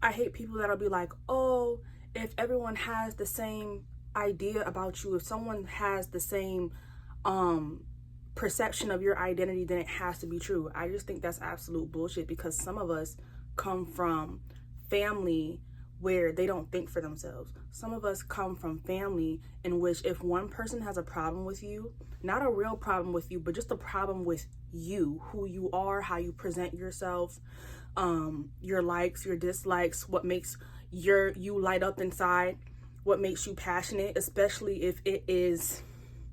I hate people that'll be like, oh, if everyone has the same idea about you, if someone has the same perception of your identity, then it has to be true. I just think that's absolute bullshit, because some of us come from family where they don't think for themselves. Some of us come from family in which if one person has a problem with you, not a real problem with you, but just a problem with you, who you are, how you present yourself, your likes, your dislikes, what makes you light up inside, what makes you passionate, especially if it is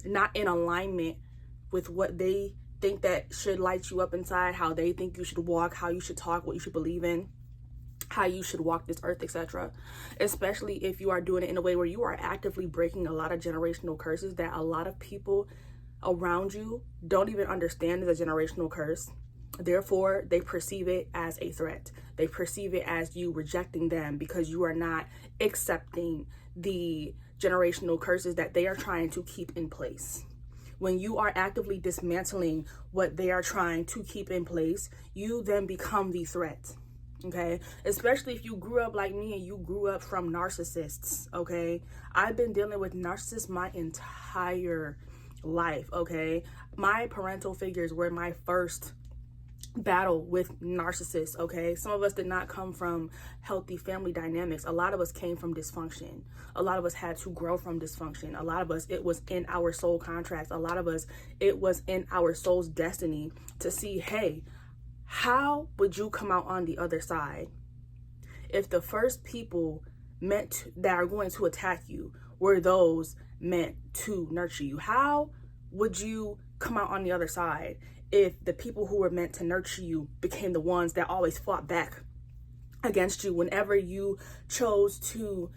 not in alignment with what they think that should light you up inside, how they think you should walk, how you should talk, what you should believe in, how you should walk this earth, etc. Especially if you are doing it in a way where you are actively breaking a lot of generational curses that a lot of people around you don't even understand as a generational curse. Therefore, they perceive it as a threat. They perceive it as you rejecting them because you are not accepting the generational curses that they are trying to keep in place. When you are actively dismantling what they are trying to keep in place, you then become the threat. Okay, especially if you grew up like me and you grew up from narcissists. Okay, I've been dealing with narcissists my entire life. Okay, my parental figures were my first battle with narcissists. Okay, some of us did not come from healthy family dynamics. A lot of us came from dysfunction. A lot of us had to grow from dysfunction. A lot of us, it was in our soul contracts. A lot of us, it was in our soul's destiny to see, hey, how would you come out on the other side if the first people that are going to attack you were those meant to nurture you? How would you come out on the other side if the people who were meant to nurture you became the ones that always fought back against you whenever you chose to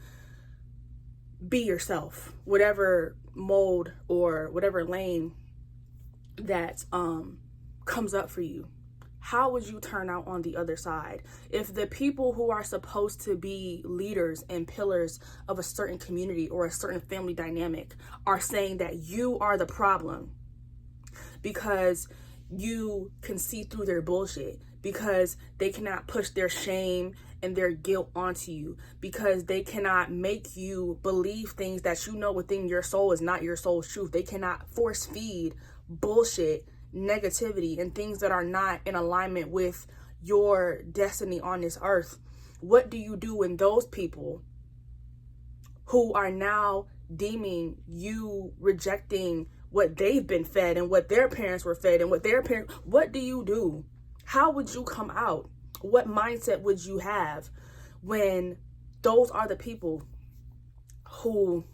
be yourself, whatever mold or whatever lane that comes up for you? How would you turn out on the other side if the people who are supposed to be leaders and pillars of a certain community or a certain family dynamic are saying that you are the problem because you can see through their bullshit, because they cannot push their shame and their guilt onto you, because they cannot make you believe things that you know within your soul is not your soul's truth. They cannot force feed bullshit, negativity, and things that are not in alignment with your destiny on this earth. What do you do when those people who are now deeming you rejecting what they've been fed and what their parents were fed and what do you do? How would you come out? What mindset would you have when those are the people who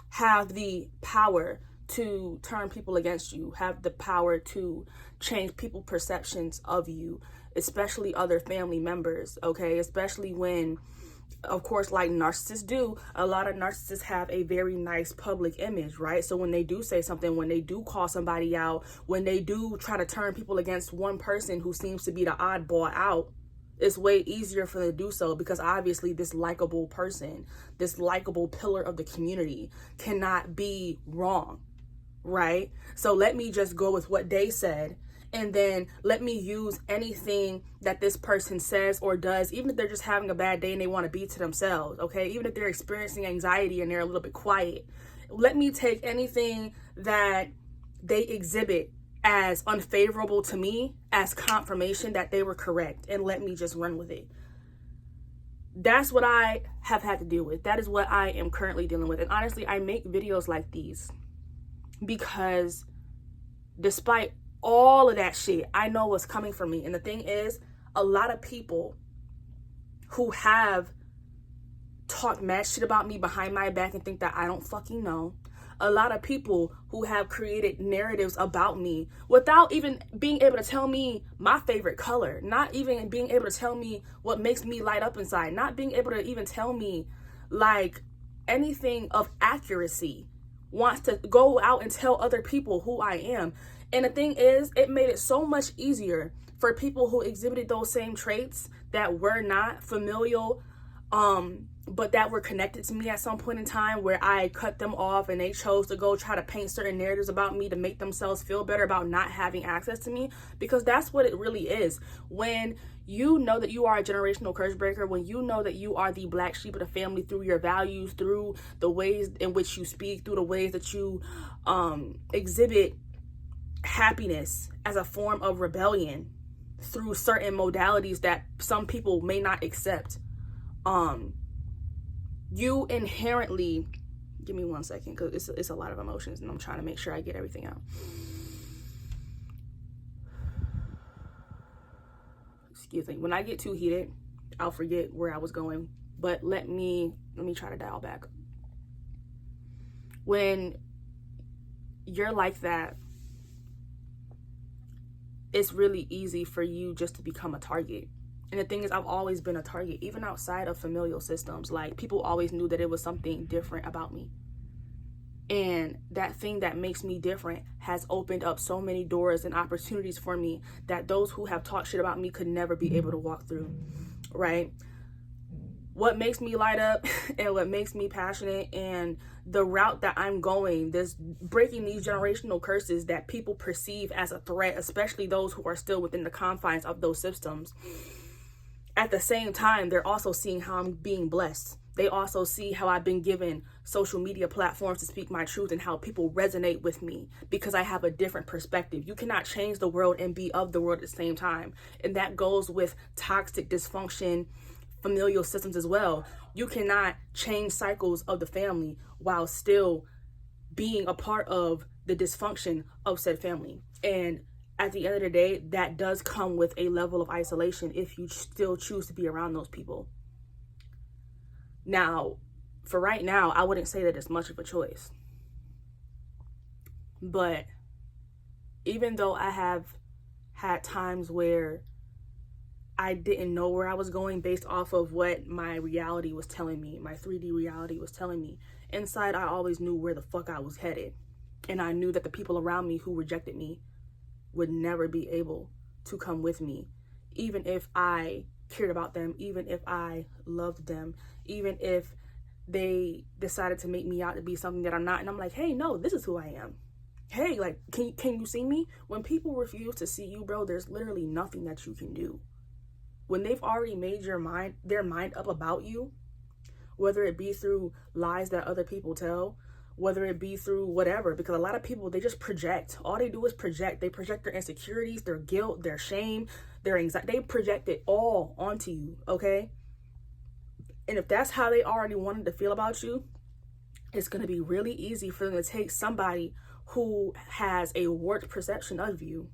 have the power to turn people against you, have the power to change people's perceptions of you, especially other family members, okay? Especially when, of course, like narcissists do, a lot of narcissists have a very nice public image, right? So when they do say something, when they do call somebody out, when they do try to turn people against one person who seems to be the oddball out, it's way easier for them to do so because obviously this likable person, this likable pillar of the community cannot be wrong, right? So let me just go with what they said, and then let me use anything that this person says or does, even if they're just having a bad day and they want to be to themselves, okay? Even if they're experiencing anxiety and they're a little bit quiet, let me take anything that they exhibit as unfavorable to me as confirmation that they were correct, and let me just run with it. That's what I have had to deal with. That is what I am currently dealing with. And honestly, I make videos like these because despite all of that shit, I know what's coming for me. And the thing is, a lot of people who have talked mad shit about me behind my back and think that I don't fucking know, a lot of people who have created narratives about me without even being able to tell me my favorite color, not even being able to tell me what makes me light up inside, not being able to even tell me like anything of accuracy, wants to go out and tell other people who I am. And the thing is, it made it so much easier for people who exhibited those same traits that were not familial but that were connected to me at some point in time, where I cut them off and they chose to go try to paint certain narratives about me to make themselves feel better about not having access to me. Because that's what it really is. When you know that you are a generational curse breaker, when you know that you are the black sheep of the family through your values, through the ways in which you speak, through the ways that you exhibit happiness as a form of rebellion, through certain modalities that some people may not accept, you inherently, give me 1 second, because it's a lot of emotions and I'm trying to make sure I get everything out. Excuse me. When I get too heated, I'll forget where I was going, but let me try to dial back. When you're like that, it's really easy for you just to become a target. And the thing is, I've always been a target, even outside of familial systems. Like, people always knew that it was something different about me. And that thing that makes me different has opened up so many doors and opportunities for me that those who have talked shit about me could never be able to walk through, right? What makes me light up and what makes me passionate, and the route that I'm going, this breaking these generational curses that people perceive as a threat, especially those who are still within the confines of those systems. At the same time, they're also seeing how I'm being blessed. They also see how I've been given social media platforms to speak my truth and how people resonate with me because I have a different perspective. You cannot change the world and be of the world at the same time. And that goes with toxic dysfunction, familial systems as well. You cannot change cycles of the family while still being a part of the dysfunction of said family. And at the end of the day, that does come with a level of isolation if you still choose to be around those people. Now, for right now, I wouldn't say that it's much of a choice. But even though I have had times where I didn't know where I was going based off of what my reality was telling me, my 3D reality was telling me, inside I always knew where the fuck I was headed. And I knew that the people around me who rejected me would never be able to come with me, even if I cared about them, even if I loved them, even if they decided to make me out to be something that I'm not. And I'm like, hey, no, this is who I am. Hey, like, can you see me? When people refuse to see you, bro, there's literally nothing that you can do. When they've already made their mind up about you, whether it be through lies that other people tell, whether it be through whatever, because a lot of people, they just project. All they do is project. They project their insecurities, their guilt, their shame, their anxiety. They project it all onto you, okay? And if that's how they already wanted to feel about you, it's going to be really easy for them to take somebody who has a warped perception of you,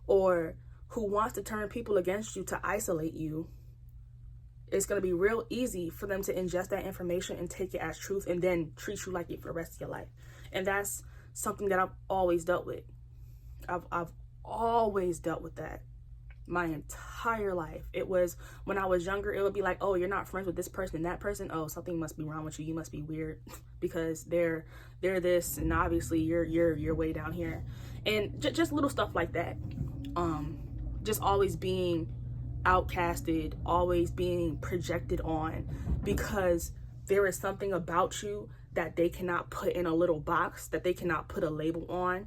or who wants to turn people against you to isolate you. It's going to be real easy for them to ingest that information and take it as truth and then treat you like it for the rest of your life. And that's something that I've always dealt with. I've always dealt with that my entire life. It was when I was younger, it would be like, oh, you're not friends with this person and that person. Oh, something must be wrong with you. You must be weird because they're this, and obviously you're way down here. And just little stuff like that. Just always being outcasted, always being projected on, because there is something about you that they cannot put in a little box, that they cannot put a label on.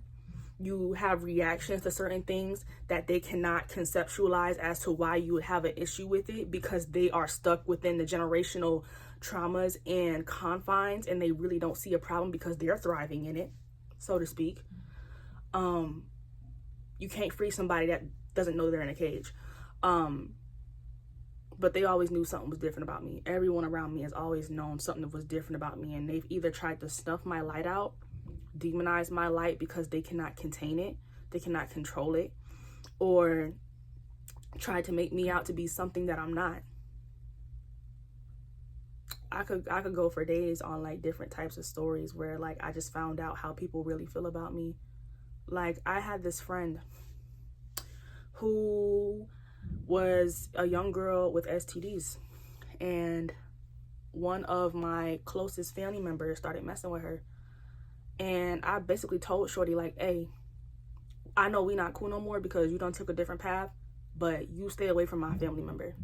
You have reactions to certain things that they cannot conceptualize as to why you would have an issue with it, because they are stuck within the generational traumas and confines, and they really don't see a problem because they're thriving in it, so to speak. You can't free somebody that doesn't know they're in a cage. But they always knew something was different about me. Everyone around me has always known something that was different about me, and they've either tried to snuff my light out, demonize my light because they cannot contain it, they cannot control it, or try to make me out to be something that I'm not. I could go for days on like different types of stories where like I just found out how people really feel about me. Like, I had this friend who was a young girl with STDs, and one of my closest family members started messing with her. And I basically told Shorty, like, hey, I know we not cool no more because you done took a different path, but you stay away from my family member.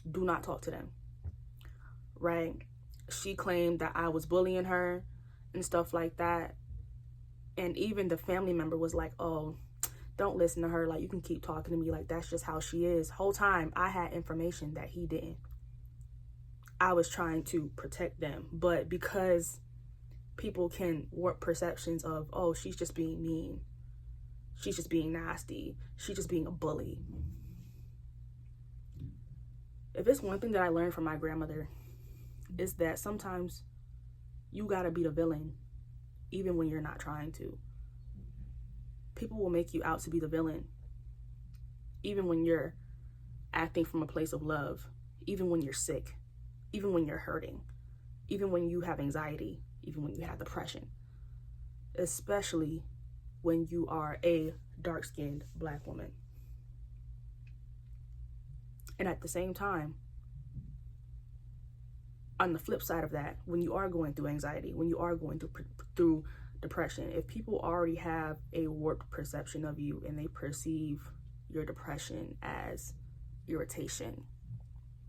Do not talk to them, right? She claimed that I was bullying her and stuff like that. And even the family member was like, oh, don't listen to her. Like, you can keep talking to me. Like, that's just how she is. Whole time I had information that he didn't. I was trying to protect them. But because people can warp perceptions of, oh, she's just being mean, she's just being nasty, she's just being a bully. If it's one thing that I learned from my grandmother, is that sometimes you gotta be the villain even when you're not trying to. People will make you out to be the villain even when you're acting from a place of love, even when you're sick, even when you're hurting, even when you have anxiety, even when you have depression, especially when you are a dark-skinned Black woman. And at the same time, on the flip side of that, when you are going through anxiety, when you are going through depression, if people already have a warped perception of you and they perceive your depression as irritation,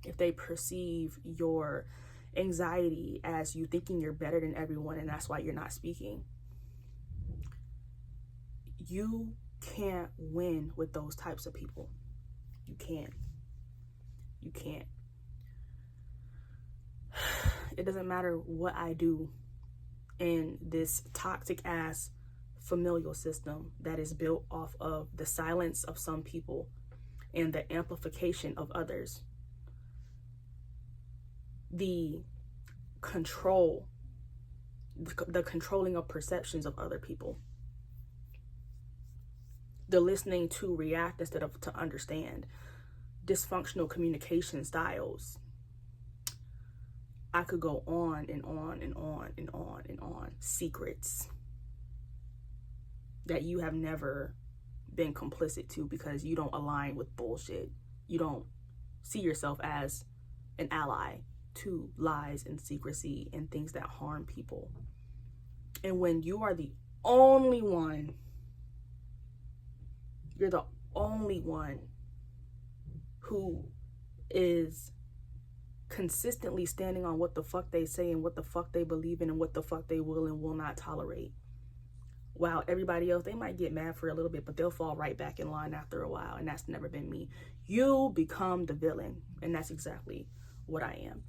if they perceive your anxiety as you thinking you're better than everyone and that's why you're not speaking, you can't win with those types of people. You can't. You can't. It doesn't matter what I do in this toxic ass familial system that is built off of the silence of some people and the amplification of others. The control, the controlling of perceptions of other people. The listening to react instead of to understand. Dysfunctional communication styles. I could go on and on and on and on and on. Secrets that you have never been complicit to because you don't align with bullshit. You don't see yourself as an ally to lies and secrecy and things that harm people. And when you are the only one, you're the only one who is consistently standing on what the fuck they say and what the fuck they believe in and what the fuck they will and will not tolerate. While everybody else, they might get mad for a little bit, but they'll fall right back in line after a while. And that's never been me. You become the villain. And that's exactly what I am.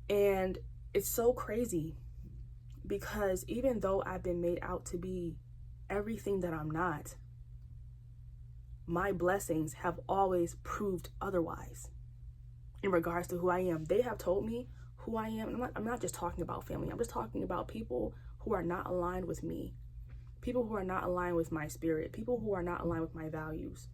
And it's so crazy because even though I've been made out to be everything that I'm not, my blessings have always proved otherwise in regards to who I am. They have told me who I am. I'm not just talking about family. I'm just talking about people who are not aligned with me. People who are not aligned with my spirit. People who are not aligned with my values.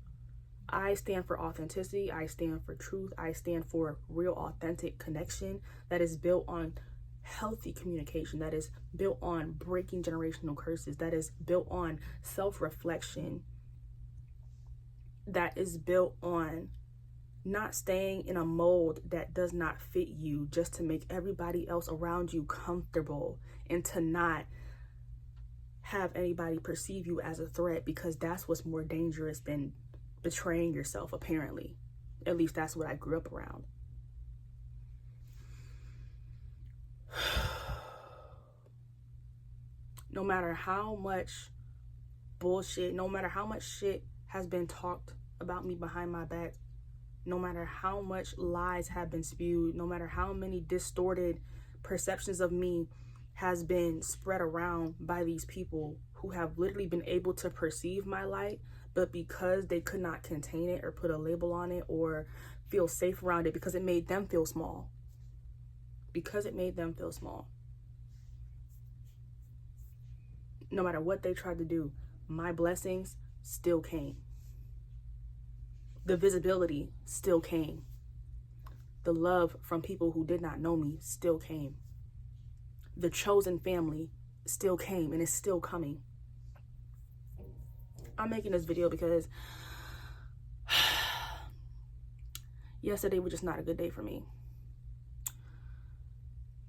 I stand for authenticity. I stand for truth. I stand for real, authentic connection that is built on healthy communication, that is built on breaking generational curses, that is built on self-reflection, that is built on not staying in a mold that does not fit you just to make everybody else around you comfortable and to not have anybody perceive you as a threat, because that's what's more dangerous than betraying yourself, apparently. At least that's what I grew up around. No matter how much bullshit, no matter how much shit has been talked about me behind my back, no matter how much lies have been spewed, no matter how many distorted perceptions of me has been spread around by these people who have literally been able to perceive my light, but because they could not contain it or put a label on it or feel safe around it because it made them feel small. Because it made them feel small. No matter what they tried to do, my blessings still came. The visibility still came. The love from people who did not know me still came. The chosen family still came and is still coming. I'm making this video because yesterday was just not a good day for me.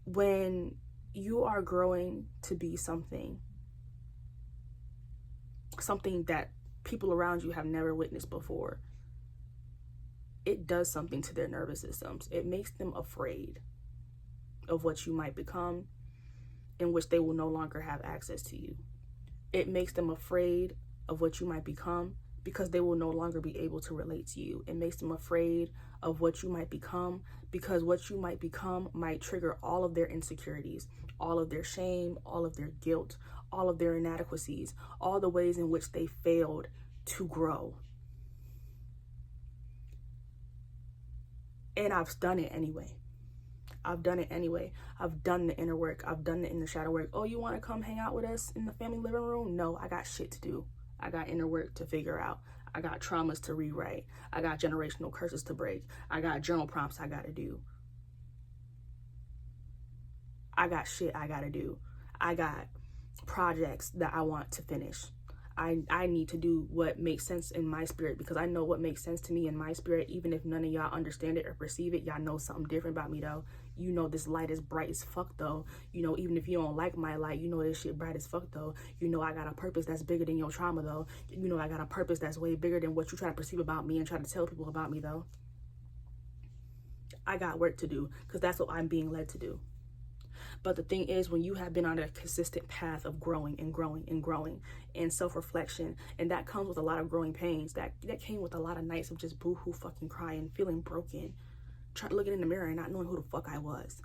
When you are growing to be something that people around you have never witnessed before, it does something to their nervous systems. It makes them afraid of what you might become, in which they will no longer have access to you. It makes them afraid of what you might become because they will no longer be able to relate to you. It makes them afraid of what you might become because what you might become might trigger all of their insecurities, all of their shame, all of their guilt, all of their inadequacies, all the ways in which they failed to grow. And I've done it anyway. I've done it anyway. I've done the inner work. I've done the inner shadow work. Oh, you want to come hang out with us in the family living room? No, I got shit to do. I got inner work to figure out. I got traumas to rewrite. I got generational curses to break. I got journal prompts I got to do. I got shit I got to do. I got projects that I want to finish. I need to do what makes sense in my spirit, because I know what makes sense to me in my spirit. Even if none of y'all understand it or perceive it, y'all know something different about me though. You know this light is bright as fuck though. You know, even if you don't like my light, you know this shit bright as fuck though. You know I got a purpose that's bigger than your trauma though. You know I got a purpose that's way bigger than what you try to perceive about me and try to tell people about me though. I got work to do because that's what I'm being led to do. But the thing is, when you have been on a consistent path of growing and growing and growing and self-reflection, and that comes with a lot of growing pains, that came with a lot of nights of just boo-hoo fucking crying, feeling broken, looking in the mirror and not knowing who the fuck I was.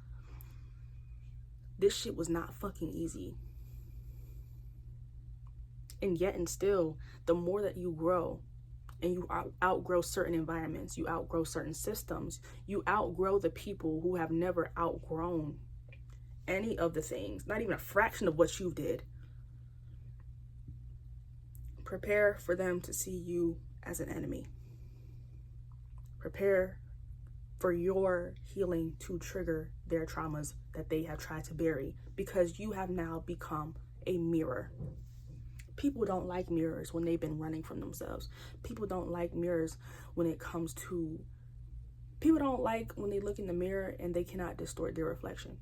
This shit was not fucking easy. And yet and still, the more that you grow and you outgrow certain environments, you outgrow certain systems, you outgrow the people who have never outgrown any of the things, not even a fraction of what you did. Prepare for them to see you as an enemy. Prepare for your healing to trigger their traumas that they have tried to bury, because you have now become a mirror. People don't like mirrors when they've been running from themselves. People don't like mirrors when it comes to, people don't like when they look in the mirror and they cannot distort their reflection.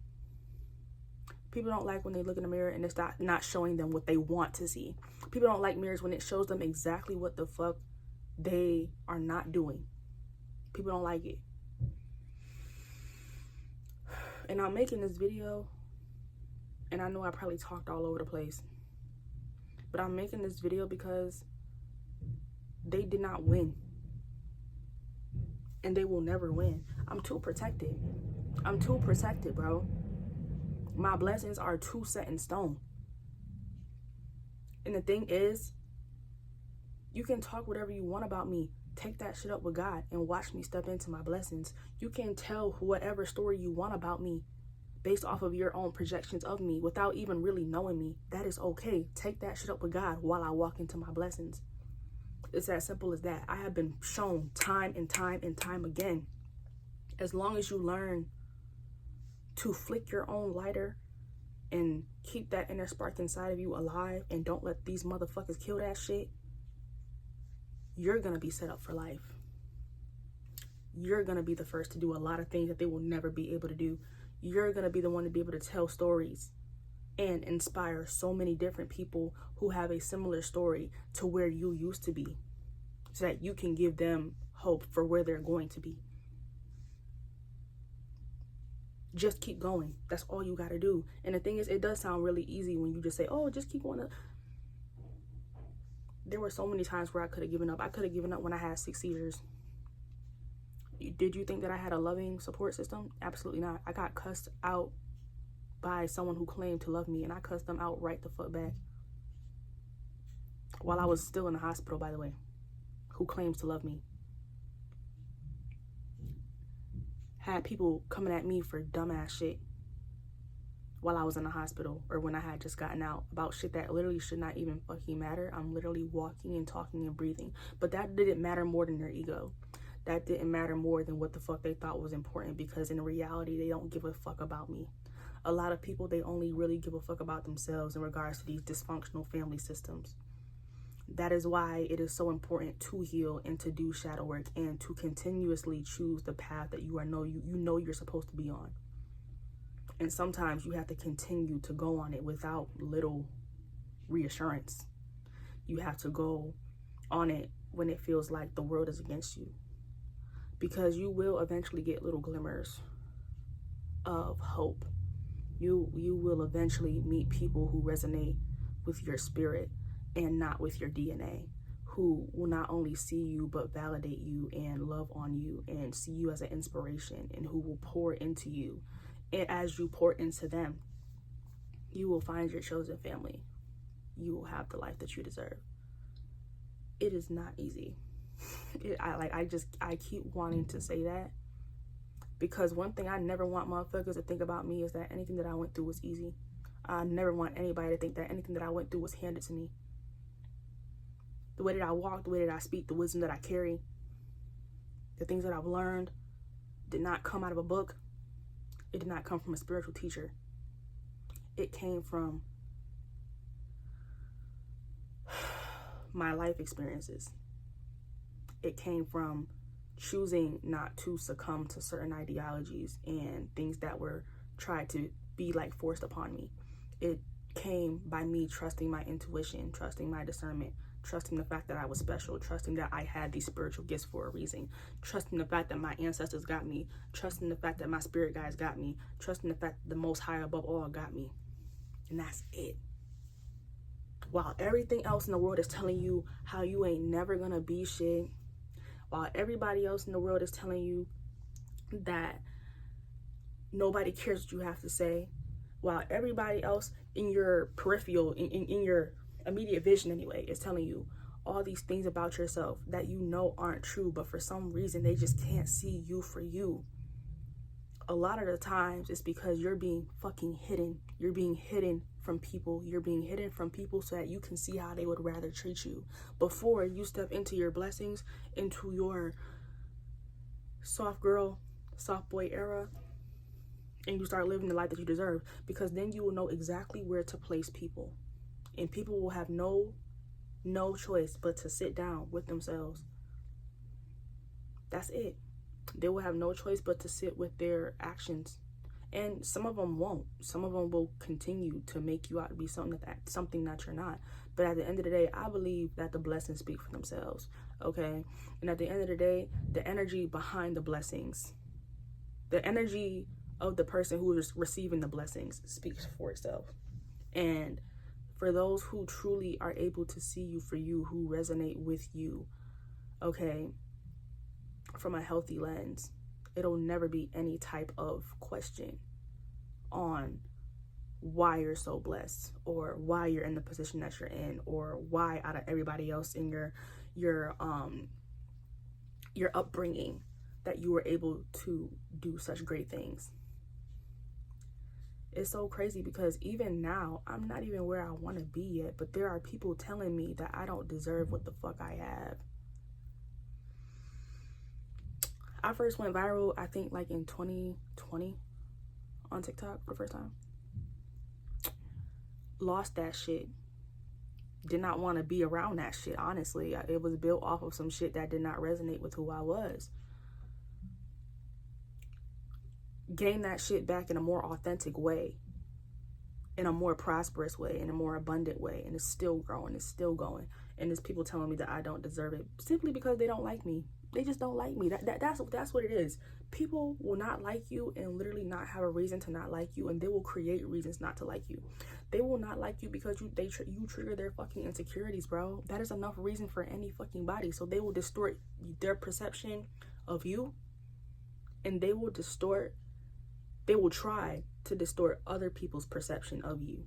People don't like when they look in the mirror and it's not showing them what they want to see. People don't like mirrors when it shows them exactly what the fuck they are not doing. People don't like it. And I'm making this video, and I know I probably talked all over the place, but I'm making this video because they did not win. And they will never win. I'm too protected. I'm too protected, bro. My blessings are too set in stone. And the thing is, you can talk whatever you want about me. Take that shit up with God and watch me step into my blessings. You can tell whatever story you want about me based off of your own projections of me without even really knowing me. That is okay. Take that shit up with God while I walk into my blessings. It's as simple as that. I have been shown time and time and time again. As long as you learn to flick your own lighter and keep that inner spark inside of you alive and don't let these motherfuckers kill that shit, you're gonna be set up for life. You're gonna be the first to do a lot of things that they will never be able to do. You're gonna be the one to be able to tell stories and inspire so many different people who have a similar story to where you used to be, so that you can give them hope for where they're going to be. Just keep going. That's all you got to do. And the thing is, it does sound really easy when you just say, oh, just keep going. There were so many times where I could have given up. I could have given up when I had 6 seizures. Did you think that I had a loving support system? Absolutely not. I got cussed out by someone who claimed to love me, and I cussed them out right the fuck back. While I was still in the hospital, by the way, who claims to love me. Had people coming at me for dumbass shit while I was in the hospital or when I had just gotten out about shit that literally should not even fucking matter. I'm literally walking and talking and breathing. But that didn't matter more than their ego. That didn't matter more than what the fuck they thought was important, because in reality, they don't give a fuck about me. A lot of people, they only really give a fuck about themselves in regards to these dysfunctional family systems. That is why it is so important to heal and to do shadow work and to continuously choose the path that you know you're supposed to be on. And sometimes you have to continue to go on it without little reassurance. You have to go on it when it feels like the world is against you. because you will eventually get little glimmers of hope. You will eventually meet people who resonate with your spirit and not with your DNA, who will not only see you but validate you and love on you and see you as an inspiration, and who will pour into you. And as you pour into them, you will find your chosen family. You will have the life that you deserve. It is not easy. I keep wanting to say that, because one thing I never want motherfuckers to think about me is that anything that I went through was easy. I never want anybody to think that anything that I went through was handed to me. The way that I walk, the way that I speak, the wisdom that I carry, the things that I've learned did not come out of a book. It did not come from a spiritual teacher. It came from my life experiences. It came from choosing not to succumb to certain ideologies and things that were tried to be like forced upon me. It came by me trusting my intuition, trusting my discernment, trusting the fact that I was special, trusting that I had these spiritual gifts for a reason, trusting the fact that my ancestors got me, trusting the fact that my spirit guides got me, trusting the fact that the Most High above all got me. And that's it. While everything else in the world is telling you how you ain't never gonna be shit, while everybody else in the world is telling you that nobody cares what you have to say, while everybody else in your peripheral, in your immediate vision anyway, is telling you all these things about yourself that you know aren't true, but for some reason they just can't see you for you. A lot of the times it's because you're being fucking hidden. You're being hidden from people. You're being hidden from people so that you can see how they would rather treat you. Before you step into your blessings, into your soft girl, soft boy era, and you start living the life that you deserve, because then you will know exactly where to place people. And people will have no choice but to sit down with themselves. That's it. They will have no choice but to sit with their actions. And some of them won't. Some of them will continue to make you out to be something that you're not. But at the end of the day, I believe that the blessings speak for themselves. Okay? And at the end of the day, the energy behind the blessings, the energy of the person who is receiving the blessings speaks for itself. And for those who truly are able to see you for you, who resonate with you, okay, from a healthy lens, it'll never be any type of question on why you're so blessed, or why you're in the position that you're in, or why out of everybody else in your upbringing that you were able to do such great things. It's so crazy, because even now, I'm not even where I want to be yet, but there are people telling me that I don't deserve what the fuck I have. I first went viral, I think like in 2020 on TikTok for the first time. Lost that shit. Did not want to be around that shit, honestly. It was built off of some shit that did not resonate with who I was. Gain that shit back in a more authentic way, in a more prosperous way, in a more abundant way, and it's still growing, it's still going. And there's people telling me that I don't deserve it simply because they don't like me. They just don't like me. That's what it is. People will not like you and literally not have a reason to not like you, and they will create reasons not to like you. They will not like you because you trigger their fucking insecurities, bro. That is enough reason for any fucking body. So they will distort their perception of you, and they will try to distort other people's perception of you.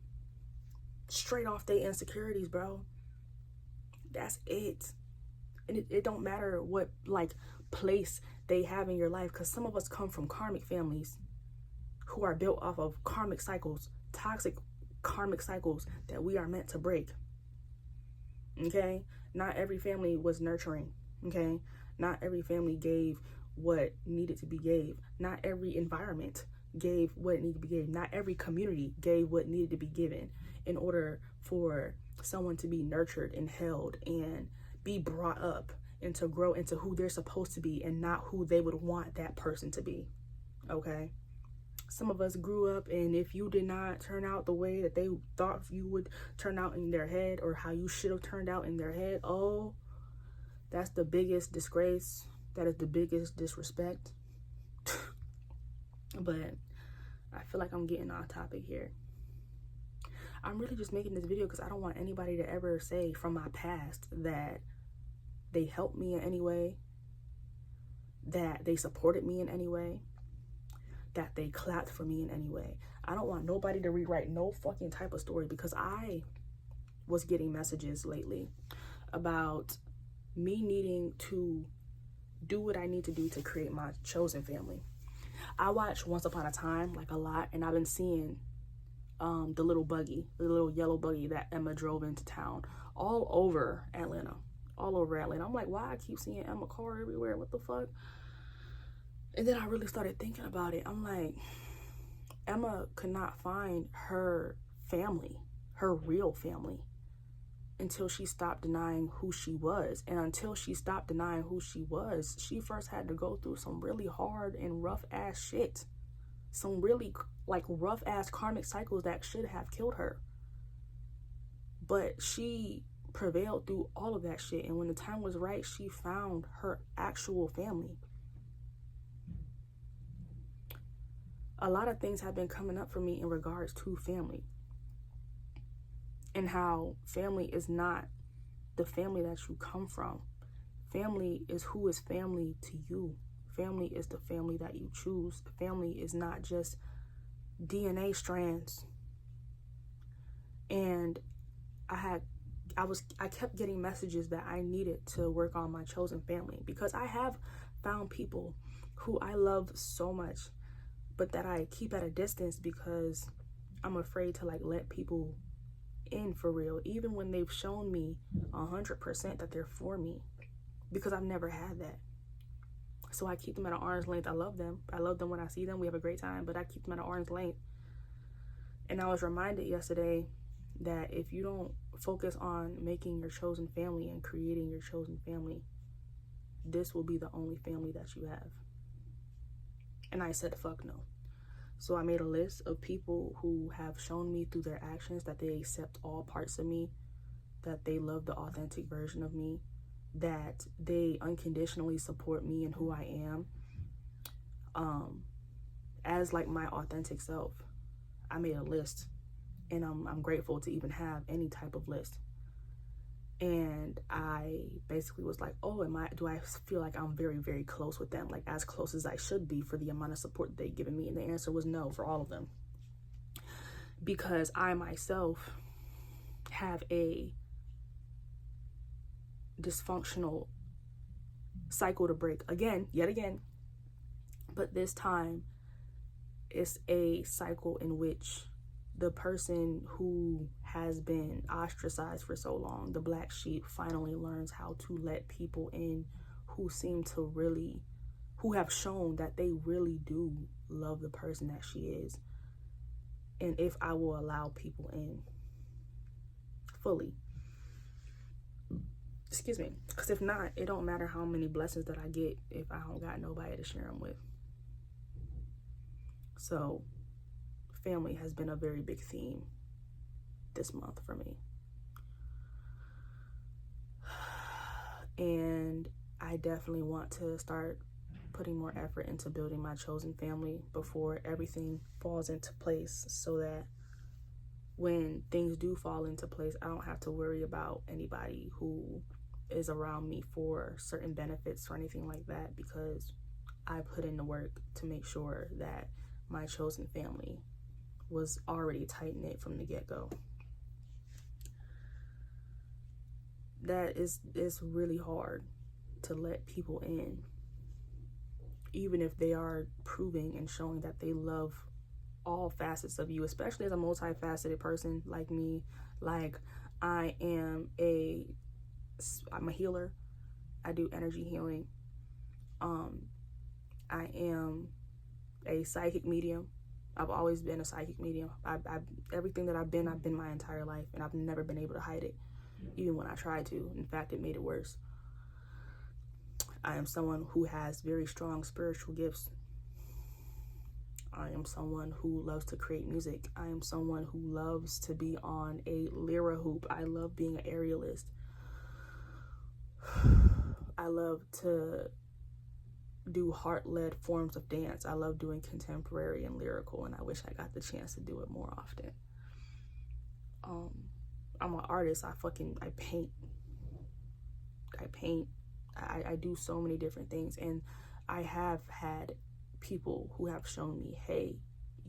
Straight off their insecurities, bro. That's it. And it don't matter what like place they have in your life, because some of us come from karmic families who are built off of karmic cycles, toxic karmic cycles that we are meant to break. Okay? Not every family was nurturing. Okay? Not every family gave what needed to be gave. Not every environment gave what needed to be given. Not every community gave what needed to be given in order for someone to be nurtured and held and be brought up and to grow into who they're supposed to be and not who they would want that person to be. Okay? Some of us grew up, and if you did not turn out the way that they thought you would turn out in their head, or how you should have turned out in their head, oh, that's the biggest disgrace That is the biggest disrespect. But I feel like I'm getting off topic here. I'm really just making this video because I don't want anybody to ever say from my past that they helped me in any way, that they supported me in any way, that they clapped for me in any way. I don't want nobody to rewrite no fucking type of story, because I was getting messages lately about me needing to do what I need to do to create my chosen family. I watched Once Upon a Time like a lot, and I've been seeing the little yellow buggy that Emma drove into town all over Atlanta. I'm like, why I keep seeing Emma car everywhere? What the fuck? And then I really started thinking about it. I'm like, Emma could not find her family, her real family, until she stopped denying who she was. And until she stopped denying who she was, she first had to go through some really hard and rough ass shit. Some really like rough ass karmic cycles that should have killed her. But she prevailed through all of that shit. And when the time was right, she found her actual family. A lot of things have been coming up for me in regards to family, and how family is not the family that you come from. Family is who is family to you. Family is the family that you choose. Family is not just DNA strands. And I kept getting messages that I needed to work on my chosen family, because I have found people who I love so much, but that I keep at a distance because I'm afraid to like let people in for real, even when they've shown me 100% that they're for me, because I've never had that. So I keep them at an arm's length. I love them when I see them. We have a great time, but I keep them at an arm's length. And I was reminded yesterday that if you don't focus on making your chosen family and creating your chosen family, this will be the only family that you have. And I said, fuck no. So I made a list of people who have shown me through their actions that they accept all parts of me, that they love the authentic version of me, that they unconditionally support me and who I am, as like my authentic self. I made a list, and I'm grateful to even have any type of list. And I basically was like, oh, do I feel like I'm very, very close with them? Like as close as I should be for the amount of support they've given me? And the answer was no for all of them. Because I myself have a dysfunctional cycle to break yet again. But this time it's a cycle in which the person who has been ostracized for so long, the black sheep, finally learns how to let people in who have shown that they really do love the person that she is. And if I will allow people in fully. Excuse me. Because if not, it don't matter how many blessings that I get if I don't got nobody to share them with. So family has been a very big theme this month for me. And I definitely want to start putting more effort into building my chosen family before everything falls into place, so that when things do fall into place, I don't have to worry about anybody who is around me for certain benefits or anything like that, because I put in the work to make sure that my chosen family was already tight-knit from the get-go. That is really hard to let people in, even if they are proving and showing that they love all facets of you, especially as a multifaceted person like me. Like I'm a healer. I do energy healing. I am a psychic medium. I've always been a psychic medium. Everything that I've been my entire life, and I've never been able to hide it, even when I tried to. In fact, it made it worse. I am someone who has very strong spiritual gifts. I am someone who loves to create music. I am someone who loves to be on a lyra hoop. I love being an aerialist. I love to do heart-led forms of dance. I love doing contemporary and lyrical, and I wish I got the chance to do it more often. I'm an artist. I paint. I do so many different things, and I have had people who have shown me, hey,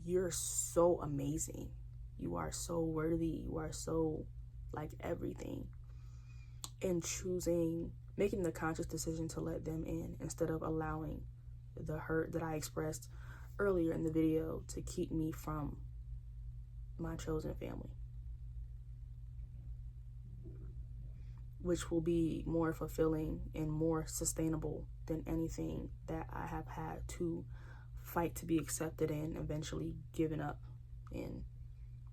you're so amazing. You are so worthy. You are so like everything. And making the conscious decision to let them in instead of allowing the hurt that I expressed earlier in the video to keep me from my chosen family, which will be more fulfilling and more sustainable than anything that I have had to fight to be accepted and eventually given up and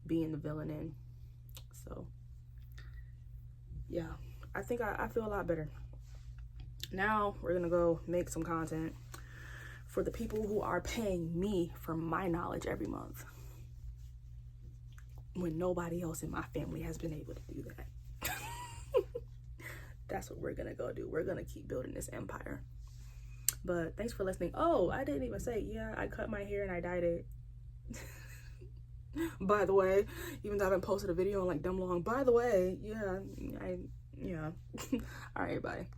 being the villain in. So yeah, I think I feel a lot better. Now we're gonna go make some content for the people who are paying me for my knowledge every month, when nobody else in my family has been able to do that. That's what we're gonna go do. We're gonna keep building this empire. But thanks for listening. Oh, I didn't even say, yeah, I cut my hair and I dyed it. By the way, even though I haven't posted a video in like dumb long, by the way, yeah. All right, bye.